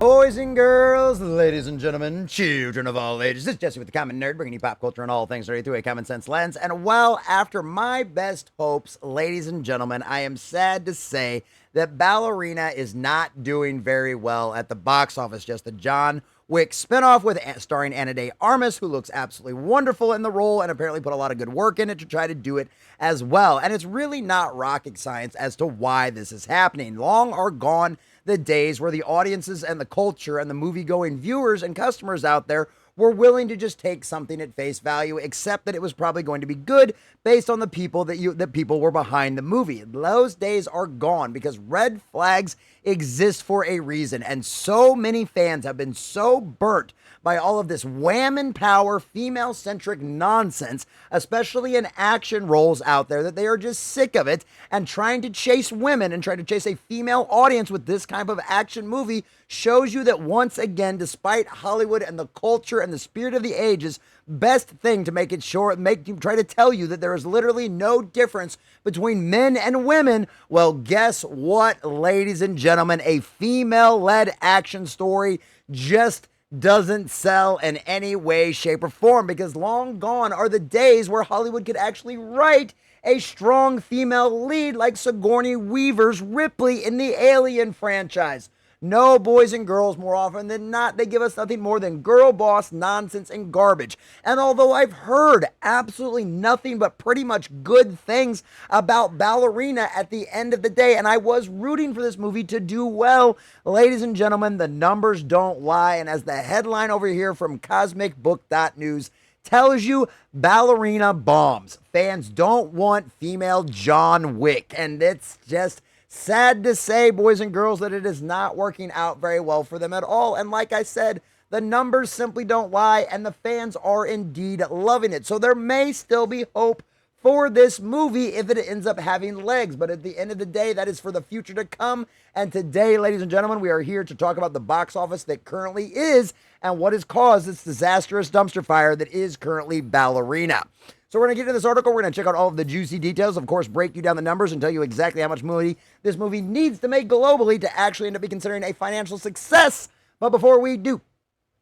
Boys and girls, ladies and gentlemen, children of all ages, this is Jesse with the Common Nerd, bringing you pop culture and all things nerdy through a common sense lens. And well, after my best hopes, ladies and gentlemen, I am sad to say that Ballerina is not doing very well at the box office. Just the John Wick spinoff with starring Ana de Armas, who looks absolutely wonderful in the role and apparently put a lot of good work in it to try to do it as well. And it's really not rocket science as to why this is happening. Long are gone the days where the audiences and the culture and the movie-going viewers and customers out there were willing to just take something at face value, except that it was probably going to be good based on the people that people were behind the movie. Those days are gone because red flags exist for a reason, and so many fans have been so burnt by all of this wham power, female-centric nonsense, especially in action roles out there, that they are just sick of it, and trying to chase women and trying to chase a female audience with this kind of action movie shows you that once again, despite Hollywood and the culture and the spirit of the ages, best thing to make it short, try to tell you that there is literally no difference between men and women. Well, guess what, ladies and gentlemen? A female-led action story just doesn't sell in any way, shape, or form, because long gone are the days where Hollywood could actually write a strong female lead like Sigourney Weaver's Ripley in the Alien franchise. No, boys and girls, more often than not, they give us nothing more than girl boss nonsense and garbage. And although I've heard absolutely nothing but pretty much good things about Ballerina at the end of the day, and I was rooting for this movie to do well, ladies and gentlemen, the numbers don't lie. And as the headline over here from cosmicbook.news tells you, Ballerina bombs. Fans don't want female John Wick, and it's just sad to say, boys and girls, that it is not working out very well for them at all. And like I said, the numbers simply don't lie, and the fans are indeed loving it. So there may still be hope for this movie if it ends up having legs. But at the end of the day, that is for the future to come. And today, ladies and gentlemen, we are here to talk about the box office that currently is and what has caused this disastrous dumpster fire that is currently Ballerina. So we're going to get into this article. We're going to check out all of the juicy details, of course, break you down the numbers and tell you exactly how much money this movie needs to make globally to actually end up being considering a financial success. But before we do,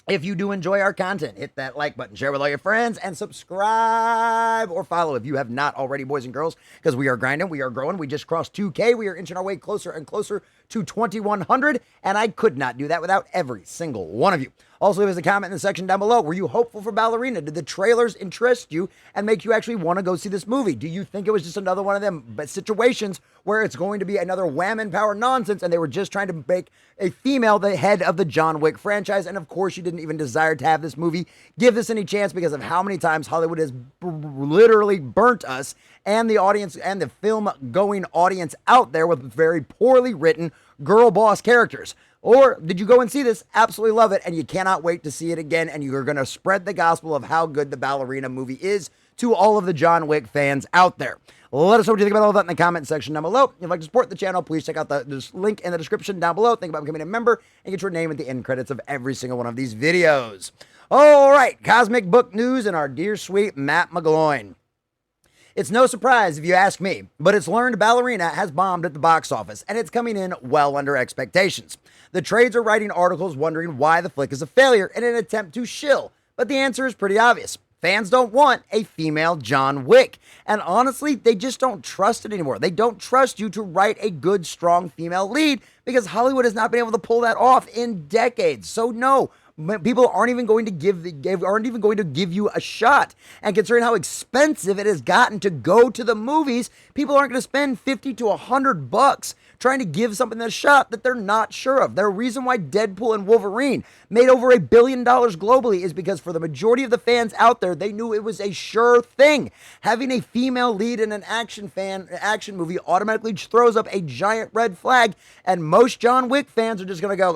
if you do enjoy our content, hit that like button, share with all your friends, and subscribe or follow if you have not already, boys and girls, because we are grinding, we are growing. We just crossed 2K. We are inching our way closer and closer to 2,100, and I could not do that without every single one of you. Also, leave us a comment in the section down below. Were you hopeful for Ballerina? Did the trailers interest you and make you actually want to go see this movie? Do you think it was just another one of them situations where it's going to be another wham and power nonsense and they were just trying to make a female the head of the John Wick franchise? And of course, you didn't even desire to have this movie give this any chance because of how many times Hollywood has literally burnt us and the audience and the film-going audience out there with very poorly written girl boss characters. Or did you go and see this, absolutely love it, and you cannot wait to see it again, and you're going to spread the gospel of how good the Ballerina movie is to all of the John Wick fans out there? Let us know what you think about all that in the comment section down below. If you'd like to support the channel, please check out the link in the description down below. Think about becoming a member and get your name at the end credits of every single one of these videos. All right, Cosmic Book News and our dear sweet Matt McGloin. It's no surprise if you ask me, but it's learned Ballerina has bombed at the box office, and it's coming in well under expectations. The trades are writing articles wondering why the flick is a failure in an attempt to shill, but the answer is pretty obvious. Fans don't want a female John Wick, and honestly, they just don't trust it anymore. They don't trust you to write a good, strong female lead because Hollywood has not been able to pull that off in decades. So no, people aren't even going to give you a shot. And considering how expensive it has gotten to go to the movies, people aren't going to spend $50 to $100 trying to give something a shot that they're not sure of. The reason why Deadpool and Wolverine made over $1 billion globally is because for the majority of the fans out there, they knew it was a sure thing. Having a female lead in an action movie automatically throws up a giant red flag, and most John Wick fans are just going to go,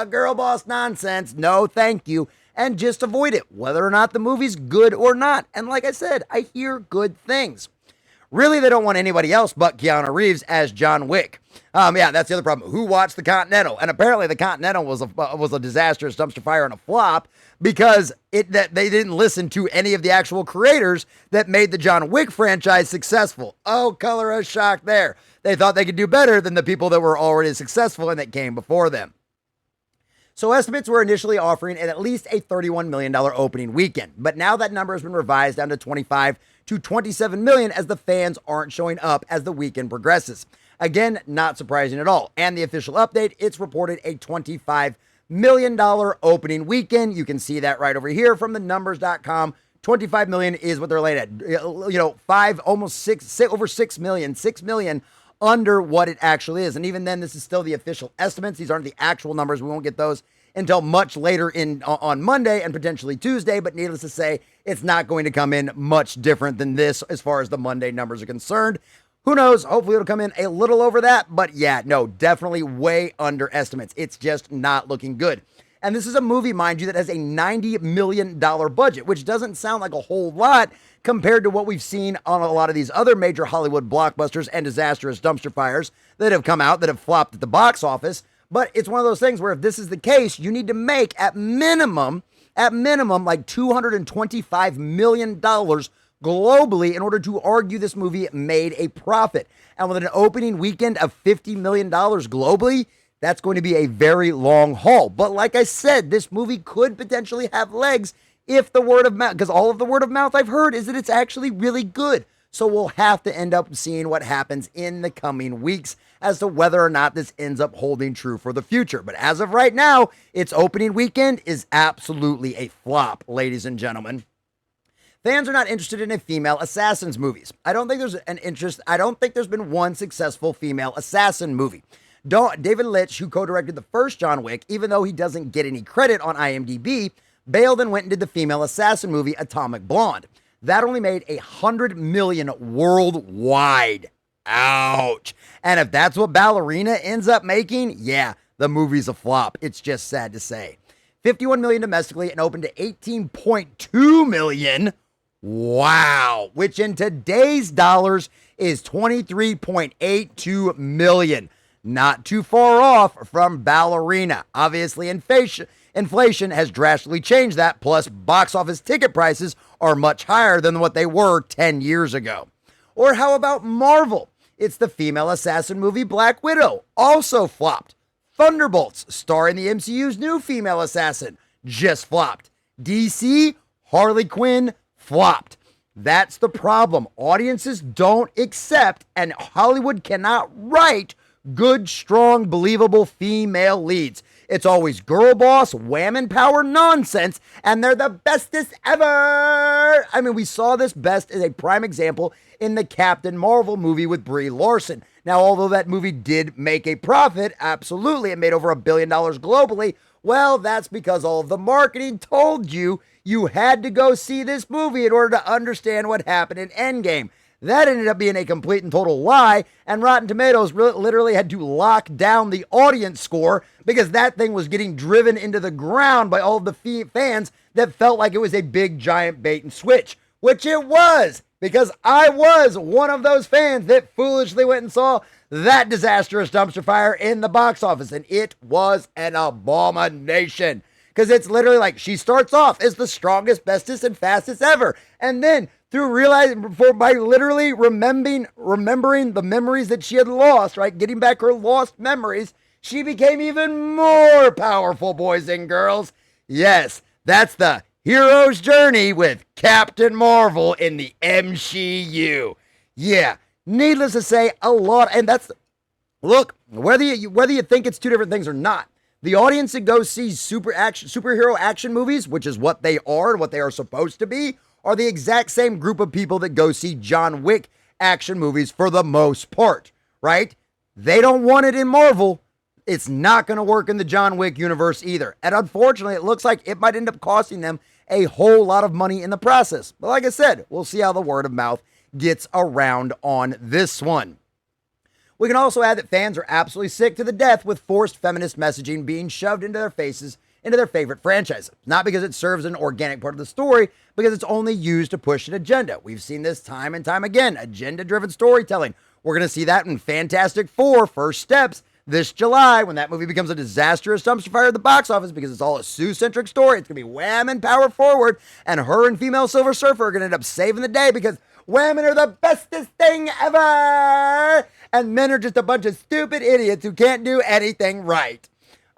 girl boss nonsense, no thank you, and just avoid it, whether or not the movie's good or not. And like I said, I hear good things. Really, they don't want anybody else but Keanu Reeves as John Wick. Yeah, that's the other problem. Who watched The Continental? And apparently The Continental was a disastrous dumpster fire and a flop because they didn't listen to any of the actual creators that made the John Wick franchise successful. Oh, color us shocked there. They thought they could do better than the people that were already successful and that came before them. So estimates were initially offering at least a $31 million opening weekend, but now that number has been revised down to 25 to 27 million as the fans aren't showing up as the weekend progresses. Again, not surprising at all. And the official update, it's reported a $25 million opening weekend. You can see that right over here from the numbers.com. 25 million is what they're laid at. Over 6 million, 6 million under what it actually is. And even then, this is still the official estimates. These aren't the actual numbers. We won't get those until much later on Monday and potentially Tuesday. But needless to say, it's not going to come in much different than this as far as the Monday numbers are concerned. Who knows? Hopefully it'll come in a little over that. But yeah, no, definitely way under estimates. It's just not looking good. And this is a movie, mind you, that has a $90 million budget, which doesn't sound like a whole lot compared to what we've seen on a lot of these other major Hollywood blockbusters and disastrous dumpster fires that have come out that have flopped at the box office. But it's one of those things where if this is the case, you need to make at minimum, like $225 million globally in order to argue this movie made a profit. And with an opening weekend of $50 million globally, that's going to be a very long haul. But like I said, this movie could potentially have legs if the word of mouth, because all of the word of mouth I've heard is that it's actually really good. So we'll have to end up seeing what happens in the coming weeks as to whether or not this ends up holding true for the future. But as of right now, its opening weekend is absolutely a flop, ladies and gentlemen. Fans are not interested in a female assassins movies. I don't think there's been one successful female assassin movie. David Leitch, who co-directed the first John Wick, even though he doesn't get any credit on IMDb, bailed and went and did the female assassin movie Atomic Blonde. That only made $100 million worldwide. Ouch. And if that's what Ballerina ends up making, yeah, the movie's a flop. It's just sad to say. $51 million domestically and opened to $18.2 million. Wow. Which in today's dollars is $23.82 million. Not too far off from Ballerina. Obviously, inflation has drastically changed that, plus box office ticket prices are much higher than what they were 10 years ago. Or how about Marvel? It's the female assassin movie Black Widow, also flopped. Thunderbolts, starring the MCU's new female assassin, just flopped. DC, Harley Quinn, flopped. That's the problem. Audiences don't accept, and Hollywood cannot write good, strong, believable female leads. It's always girl boss, whammon power nonsense, and they're the bestest ever. I mean, we saw this best as a prime example in the Captain Marvel movie with Brie Larson. Now, although that movie did make a profit, absolutely, it made over $1 billion globally. Well, that's because all of the marketing told you had to go see this movie in order to understand what happened in Endgame. That ended up being a complete and total lie, and Rotten Tomatoes literally had to lock down the audience score because that thing was getting driven into the ground by all of the fans that felt like it was a big, giant bait and switch, which it was, because I was one of those fans that foolishly went and saw that disastrous dumpster fire in the box office, and it was an abomination. Because it's literally like she starts off as the strongest, bestest, and fastest ever, and then by literally remembering the memories that she had lost, right? Getting back her lost memories, she became even more powerful, boys and girls. Yes, that's the hero's journey with Captain Marvel in the MCU. Yeah, needless to say, a lot, and look, whether you think it's two different things or not, the audience that goes see superhero action movies, which is what they are and what they are supposed to be, are the exact same group of people that go see John Wick action movies for the most part, right? They don't want it in Marvel. It's not going to work in the John Wick universe either. And unfortunately, it looks like it might end up costing them a whole lot of money in the process. But like I said, we'll see how the word of mouth gets around on this one. We can also add that fans are absolutely sick to the death with forced feminist messaging being shoved into their faces into their favorite franchises. Not because it serves an organic part of the story, because it's only used to push an agenda. We've seen this time and time again, agenda-driven storytelling. We're going to see that in Fantastic Four: First Steps this July when that movie becomes a disastrous dumpster fire at the box office because it's all a Sue-centric story. It's going to be wham and power forward, and her and female Silver Surfer are going to end up saving the day because women are the bestest thing ever, and men are just a bunch of stupid idiots who can't do anything right.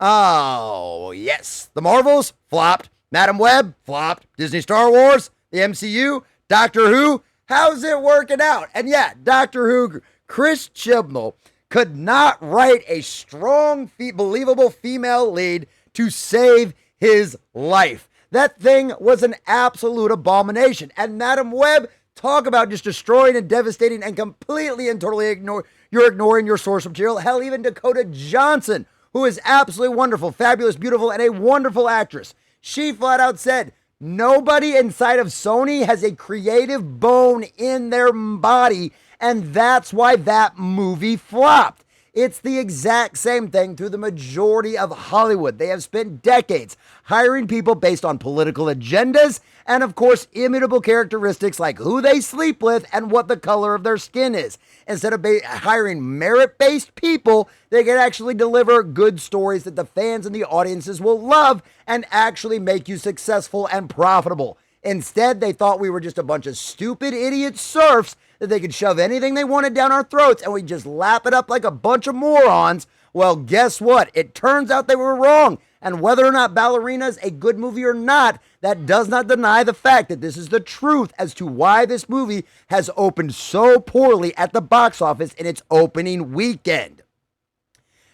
Oh, yes. The Marvels flopped. Madam Web flopped. Disney Star Wars, the MCU, Doctor Who. How's it working out? And yeah, Doctor Who, Chris Chibnall could not write a strong, believable female lead to save his life. That thing was an absolute abomination. And Madam Web, talk about just destroying and devastating and completely and totally ignoring your source material. Hell, even Dakota Johnson, who is absolutely wonderful, fabulous, beautiful, and a wonderful actress. She flat out said, nobody inside of Sony has a creative bone in their body, and that's why that movie flopped. It's the exact same thing through the majority of Hollywood. They have spent decades hiring people based on political agendas and, of course, immutable characteristics like who they sleep with and what the color of their skin is. Instead of hiring merit-based people, they can actually deliver good stories that the fans and the audiences will love and actually make you successful and profitable. Instead, they thought we were just a bunch of stupid idiot serfs that they could shove anything they wanted down our throats and we just lap it up like a bunch of morons. Well, guess what? It turns out they were wrong. And whether or not Ballerina is a good movie or not, that does not deny the fact that this is the truth as to why this movie has opened so poorly at the box office in its opening weekend.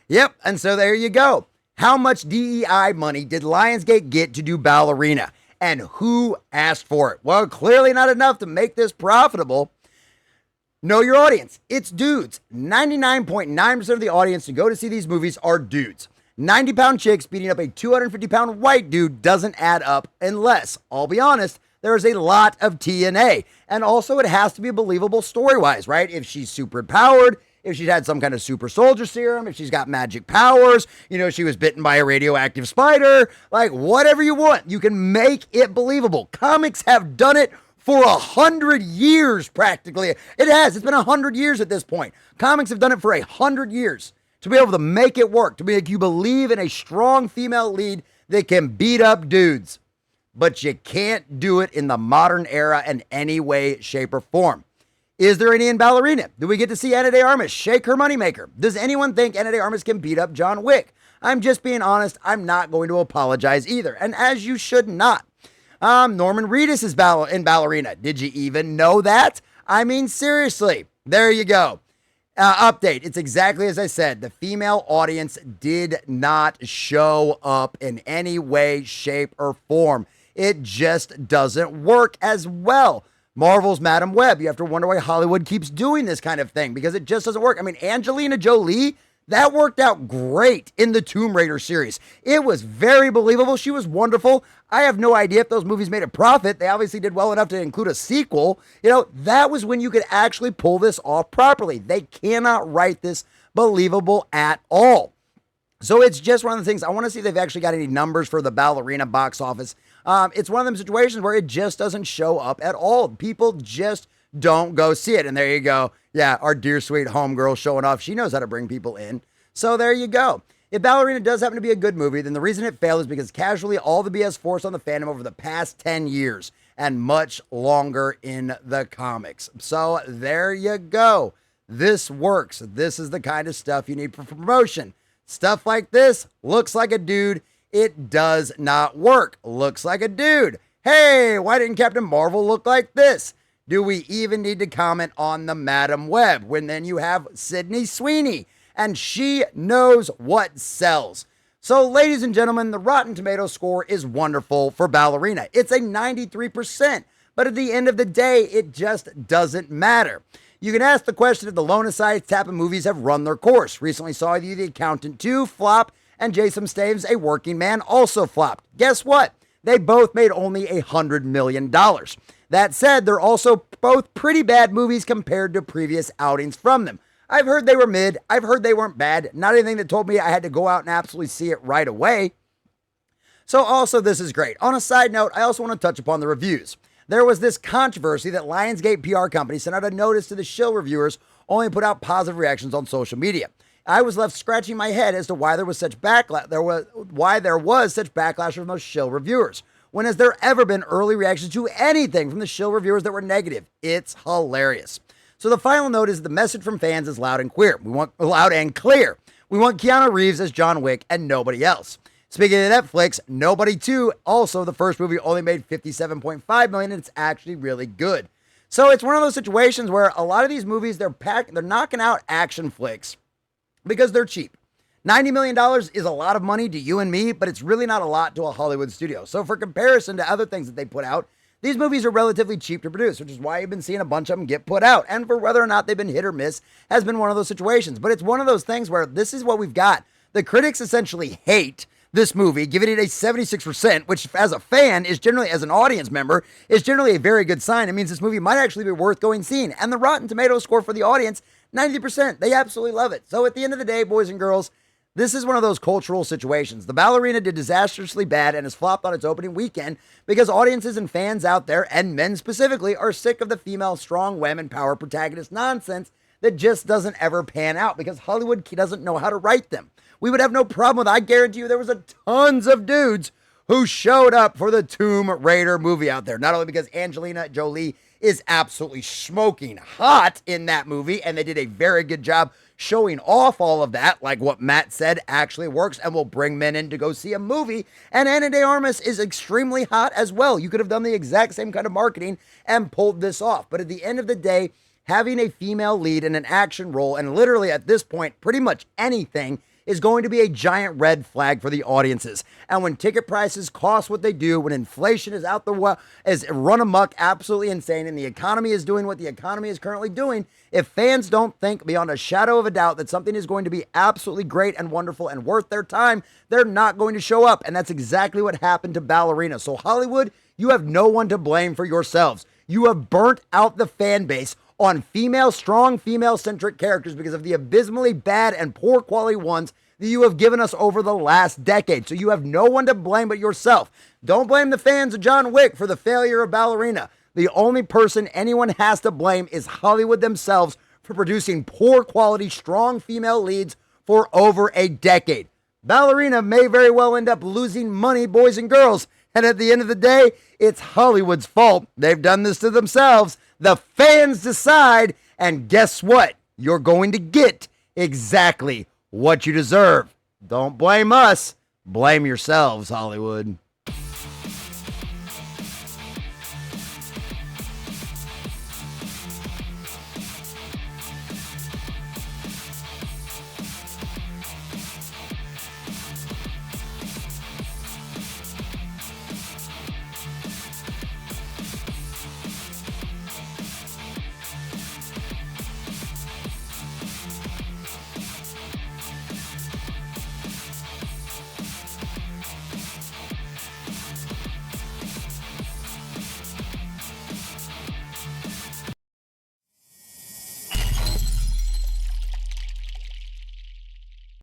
Yep, and so there you go. How much DEI money did Lionsgate get to do Ballerina? And who asked for it? Well, clearly not enough to make this profitable. Know your audience. It's dudes. 99.9% of the audience to go to see these movies are dudes. 90-pound chicks beating up a 250-pound white dude doesn't add up unless, I'll be honest, there is a lot of TNA. And also it has to be believable story-wise, right? If she's super empowered, if she's had some kind of super soldier serum, if she's got magic powers, she was bitten by a radioactive spider, like whatever you want, you can make it believable. Comics have done it for 100 years, practically. It has. It's been 100 years at this point. Comics have done it for 100 years to be able to make it work, to make you believe in a strong female lead that can beat up dudes. But you can't do it in the modern era in any way, shape, or form. Is there any in Ballerina? Do we get to see Ana de Armas shake her moneymaker? Does anyone think Ana de Armas can beat up John Wick? I'm just being honest. I'm not going to apologize either. And as you should not. Norman Reedus is in Ballerina. Did you even know that? I mean, seriously. There you go. Update. It's exactly as I said. The female audience did not show up in any way, shape, or form. It just doesn't work as well. Marvel's Madam Web. You have to wonder why Hollywood keeps doing this kind of thing because it just doesn't work. I mean, Angelina Jolie, that worked out great in the Tomb Raider series. It was very believable. She was wonderful. I have no idea if those movies made a profit. They obviously did well enough to include a sequel. That was when you could actually pull this off properly. They cannot write this believable at all. So it's just one of the things. I want to see if they've actually got any numbers for the Ballerina box office. It's one of them situations where it just doesn't show up at all. People just don't go see it. And there you go. Yeah, our dear sweet homegirl showing off. She knows how to bring people in. So there you go. If Ballerina does happen to be a good movie, then the reason it failed is because casually all the BS forced on the fandom over the past 10 years and much longer in the comics. So there you go. This works. This is the kind of stuff you need for promotion. Stuff like this looks like a dude. It does not work. Looks like a dude. Hey, why didn't Captain Marvel look like this? Do we even need to comment on the Madam Web when then you have Sydney Sweeney and she knows what sells? So, ladies and gentlemen, the Rotten Tomatoes score is wonderful for Ballerina. It's a 93%, but at the end of the day, it just doesn't matter. You can ask the question if the Lone Aside type of movies have run their course. Recently saw you The Accountant 2 flop and Jason Stathams' A Working Man also flopped. Guess what? They both made only $100 million. That said, they're also both pretty bad movies compared to previous outings from them. I've heard they were mid. I've heard they weren't bad. Not anything that told me I had to go out and absolutely see it right away. So also, this is great. On a side note, I also want to touch upon the reviews. There was this controversy that Lionsgate PR company sent out a notice to the shill reviewers, only put out positive reactions on social media. I was left scratching my head as to why there was such backlash. Why there was such backlash from those shill reviewers. When has there ever been early reactions to anything from the shill reviewers that were negative? It's hilarious. So the final note is the message from fans is loud and clear. We want We want Keanu Reeves as John Wick and nobody else. Speaking of Netflix, Nobody 2, also the first movie only made $57.5 million, and it's actually really good. So it's one of those situations where a lot of these movies, they're knocking out action flicks because they're cheap. $90 million is a lot of money to you and me, but it's really not a lot to a Hollywood studio. So for comparison to other things that they put out, these movies are relatively cheap to produce, which is why you've been seeing a bunch of them get put out. And for whether or not they've been hit or miss has been one of those situations. But it's one of those things where this is what we've got. The critics essentially hate this movie, giving it a 76%, which as a fan is generally, as an audience member, is generally a very good sign. It means this movie might actually be worth going seeing. And the Rotten Tomatoes score for the audience, 90%. They absolutely love it. So at the end of the day, boys and girls, this is one of those cultural situations. The Ballerina did disastrously bad and has flopped on its opening weekend because audiences and fans out there, and men specifically, are sick of the female strong women power protagonist nonsense that just doesn't ever pan out because Hollywood doesn't know how to write them. We would have no problem with, I guarantee you there was tons of dudes who showed up for the Tomb Raider movie out there. Not only because Angelina Jolie is absolutely smoking hot in that movie, and they did a very good job showing off all of that, like what Matt said actually works and will bring men in to go see a movie. And Ana de Armas is extremely hot as well. You could have done the exact same kind of marketing and pulled this off. But at the end of the day, having a female lead in an action role, and literally at this point, pretty much anything, is going to be a giant red flag for the audiences. And when ticket prices cost what they do, when inflation is is run amok, absolutely insane, and the economy is doing what the economy is currently doing, if fans don't think beyond a shadow of a doubt that something is going to be absolutely great and wonderful and worth their time, they're not going to show up. And that's exactly what happened to Ballerina. So Hollywood, you have no one to blame for yourselves. You have burnt out the fan base on strong female-centric characters because of the abysmally bad and poor quality ones that you have given us over the last decade. So you have no one to blame but yourself. Don't blame the fans of John Wick for the failure of Ballerina. The only person anyone has to blame is Hollywood themselves for producing poor quality, strong female leads for over a decade. Ballerina may very well end up losing money, boys and girls. And at the end of the day, it's Hollywood's fault. They've done this to themselves. The fans decide, and guess what? You're going to get exactly what you deserve. Don't blame us. Blame yourselves, Hollywood.